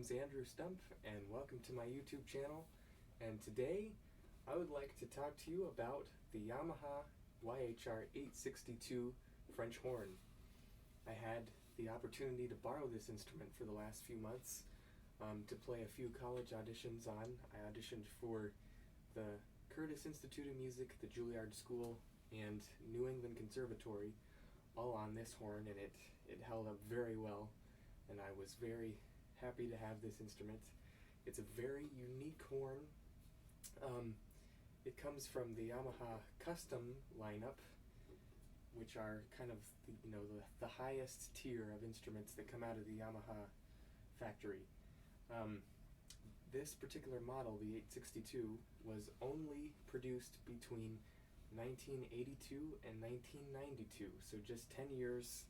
name's Andrew Stump, and welcome to my YouTube channel. And today, I would like to talk to you about the Yamaha YHR-862 French horn. I had the opportunity to borrow this instrument for the last few months to play a few college auditions on. I auditioned for the Curtis Institute of Music, the Juilliard School, and New England Conservatory, all on this horn, and it held up very well, and I was very happy to have this instrument. It's a very unique horn. It comes from the Yamaha custom lineup, which are kind of the highest tier of instruments that come out of the Yamaha factory. This particular model, the 862, was only produced between 1982 and 1992, so just 10 years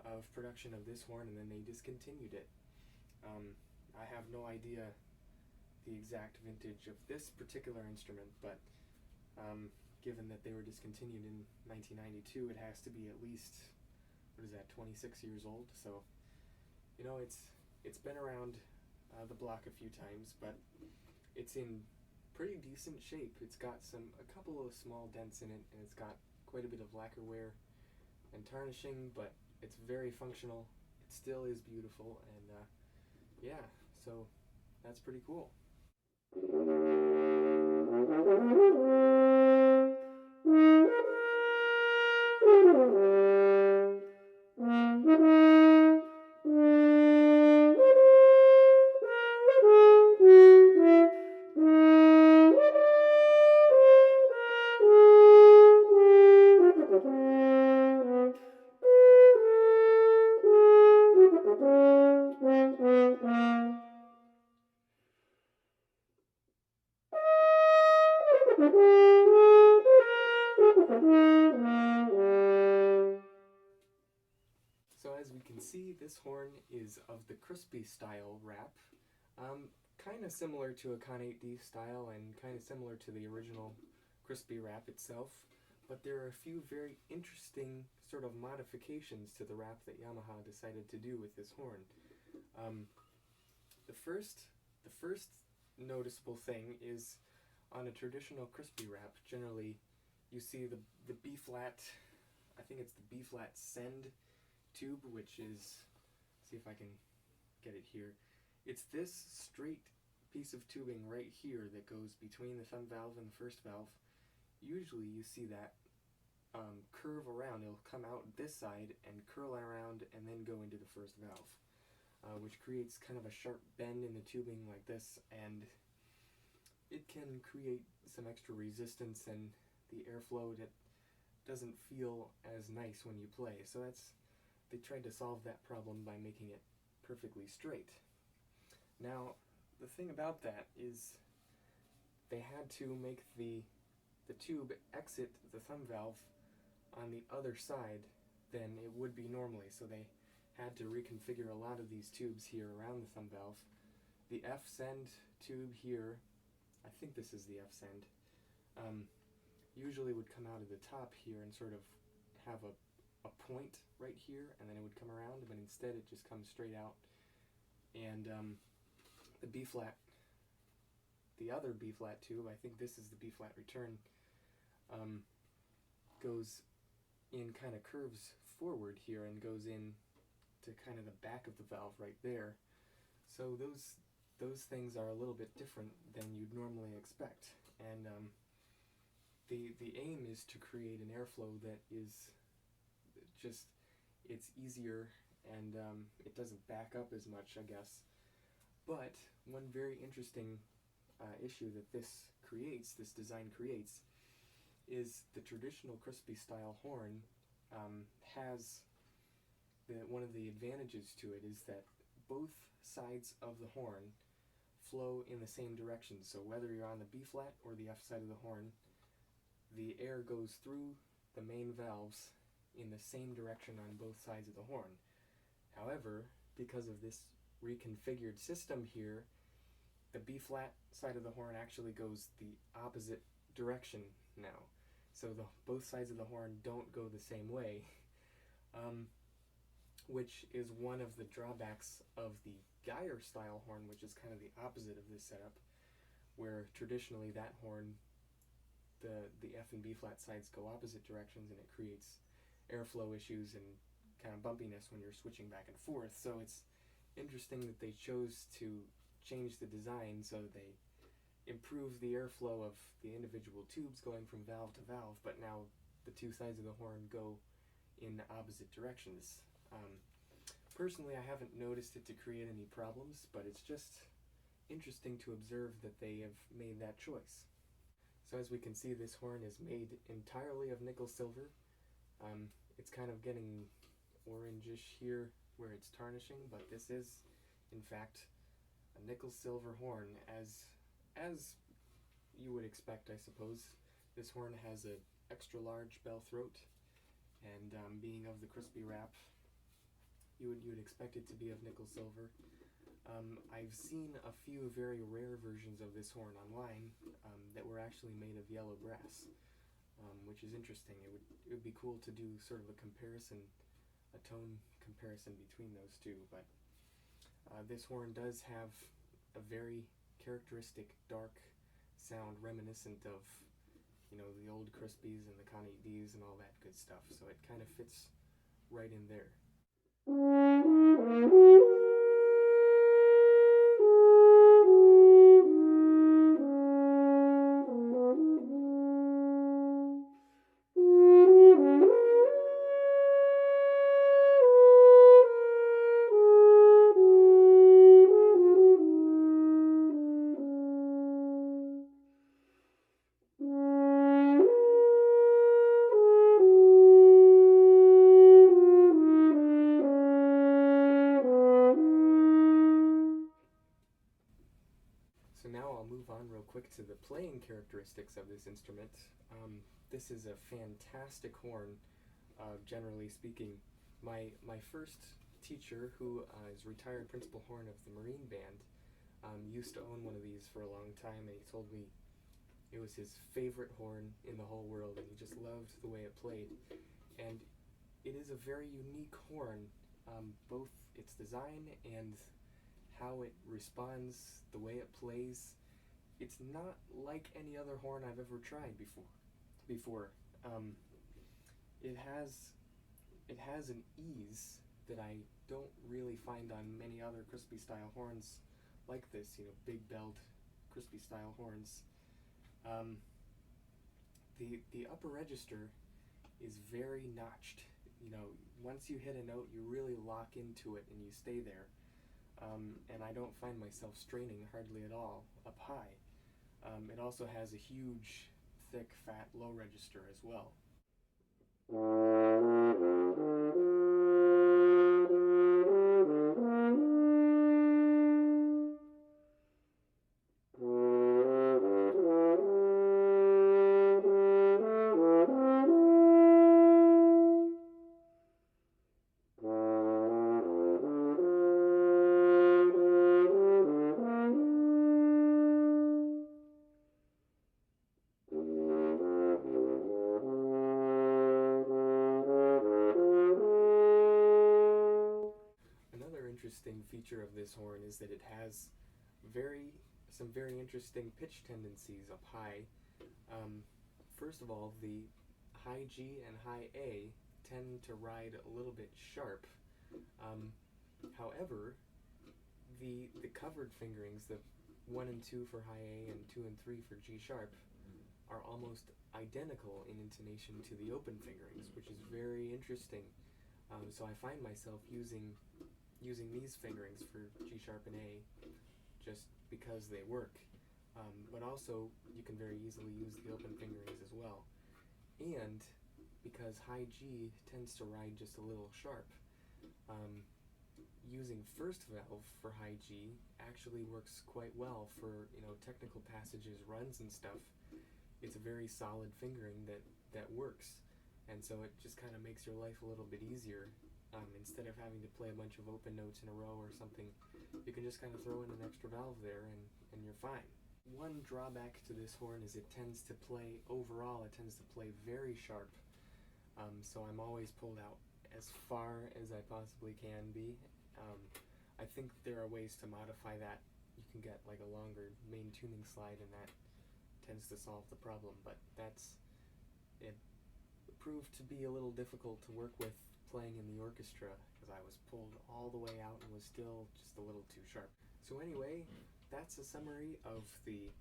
of production of this horn, and then they discontinued it. I have no idea the exact vintage of this particular instrument, but given that they were discontinued in 1992, it has to be at least, 26 years old. So, it's been around the block a few times, but it's in pretty decent shape. It's got a couple of small dents in it, and it's got quite a bit of lacquer wear and tarnishing, but it's very functional. It still is beautiful, and yeah, so that's pretty cool. So as we can see, this horn is of the crispy style wrap, kind of similar to a Con 8D style and kind of similar to the original crispy wrap itself, but there are a few very interesting sort of modifications to the wrap that Yamaha decided to do with this horn. The first noticeable thing is on a traditional crispy wrap, generally you see the B-flat, I think it's the B-flat send tube, which is, see if I can get it here, it's this straight piece of tubing right here that goes between the thumb valve and the first valve. Usually you see that curve around. It'll come out this side and curl around and then go into the first valve, which creates kind of a sharp bend in the tubing like this, and it can create some extra resistance and the airflow that doesn't feel as nice when you play. So they tried to solve that problem by making it perfectly straight. Now, the thing about that is they had to make the tube exit the thumb valve on the other side than it would be normally. So they had to reconfigure a lot of these tubes here around the thumb valve. The F-send tube here, I think this is the F-send, usually would come out of the top here and sort of have a point right here, and then it would come around, but instead it just comes straight out. And the B-flat, the other B-flat tube, I think this is the B-flat return, goes in, kind of curves forward here and goes in to kind of the back of the valve right there. So those things are a little bit different than you'd normally expect, and the aim is to create an airflow that is just, it's easier and it doesn't back up as much, I guess. But one very interesting issue that this design creates, is the traditional crispy style horn has one of the advantages to it is that both sides of the horn flow in the same direction. So whether you're on the B flat or the F side of the horn, the air goes through the main valves in the same direction on both sides of the horn. However, because of this reconfigured system here, the B flat side of the horn actually goes the opposite direction now. So both sides of the horn don't go the same way. which is one of the drawbacks of the Geyer style horn, which is kind of the opposite of this setup, where traditionally that horn, the F and B flat sides go opposite directions, and it creates airflow issues and kind of bumpiness when you're switching back and forth. So it's interesting that they chose to change the design so they improve the airflow of the individual tubes going from valve to valve, but now the two sides of the horn go in opposite directions. Personally, I haven't noticed it to create any problems, but it's just interesting to observe that they have made that choice. So as we can see, this horn is made entirely of nickel silver. It's kind of getting orangish here where it's tarnishing, but this is in fact a nickel silver horn, as you would expect, I suppose. This horn has an extra large bell throat, and being of the crispy wrap, you would expect it to be of nickel silver. I've seen a few very rare versions of this horn online that were actually made of yellow brass, which is interesting. It would be cool to do sort of a comparison, a tone comparison between those two. But this horn does have a very characteristic dark sound reminiscent of, you know, the old Crispies and the Con 8Ds and all that good stuff. So it kind of fits right in there. So now I'll move on real quick to the playing characteristics of this instrument. This is a fantastic horn, generally speaking. My first teacher, who is retired principal horn of the Marine Band, used to own one of these for a long time, and he told me it was his favorite horn in the whole world, and he just loved the way it played. And it is a very unique horn, both its design and how it responds, the way it plays. It's not like any other horn I've ever tried before. It has an ease that I don't really find on many other crispy style horns like this, you know, big belled crispy style horns. The upper register is very notched. You know, once you hit a note, you really lock into it and you stay there. And I don't find myself straining hardly at all up high. It also has a huge, thick, fat low register as well. Interesting feature of this horn is that it has some very interesting pitch tendencies up high. First of all, the high G and high A tend to ride a little bit sharp. However, the covered fingerings, the 1 and 2 for high A and 2 and 3 for G sharp, are almost identical in intonation to the open fingerings, which is very interesting. So I find myself using these fingerings for G sharp and A just because they work. But also you can very easily use the open fingerings as well. And because high G tends to ride just a little sharp, using first valve for high G actually works quite well for, you know, technical passages, runs and stuff. It's a very solid fingering that works, and so it just kind of makes your life a little bit easier. Instead of having to play a bunch of open notes in a row or something, you can just kind of throw in an extra valve there and you're fine. One drawback to this horn is it tends to play very sharp. So I'm always pulled out as far as I possibly can be. I think there are ways to modify that. You can get like a longer main tuning slide, and that tends to solve the problem, but it proved to be a little difficult to work with playing in the orchestra, because I was pulled all the way out and was still just a little too sharp. So anyway, that's a summary of the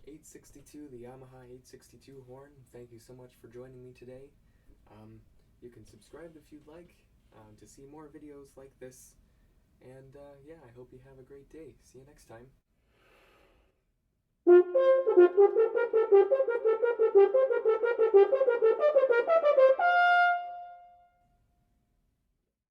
862, the Yamaha 862 horn. Thank you so much for joining me today. You can subscribe if you'd like to see more videos like this. And yeah, I hope you have a great day. See you next time.